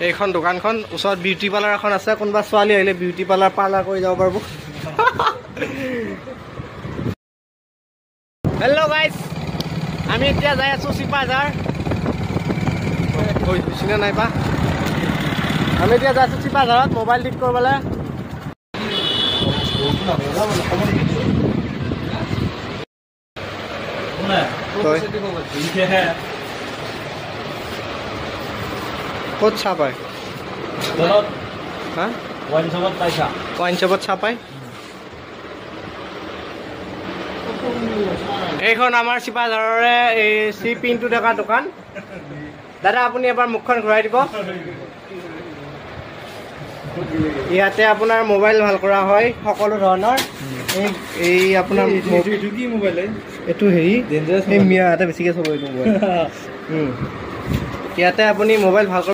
এইখন দোকানখন ওচৰত বিউটি পাৰ্লাৰ এখন আছে কোনোবা ছোৱালী আহিলে বিউটি পাৰ্লাৰ কৰি যাব পাৰিব হেল্ল' গাইজ আমি এতিয়া যাই আছোঁ চিপাঝাৰ চিনা নাই পা আমি এতিয়া যাই আছোঁ চিপাঝাৰত মোবাইল ঠিক কৰিবলৈ ক'ত চাহ পায় হা ৱাইন শ্বপত চাহ পায় এইখন আমাৰ চিপাঝাৰৰে এই চি পিনটো থকা দোকান দাদা আপুনি এবাৰ মুখখন ঘূৰাই দিব ইয়াতে আপোনাৰ মোবাইল ভাল কৰা হয় সকলো ধৰণৰ এই আপোনাৰ এইটো হেৰি ইয়াতে বেছিকৈ চব এইটো মোবাইল ইয়াতে আপুনি মোবাইল ভাল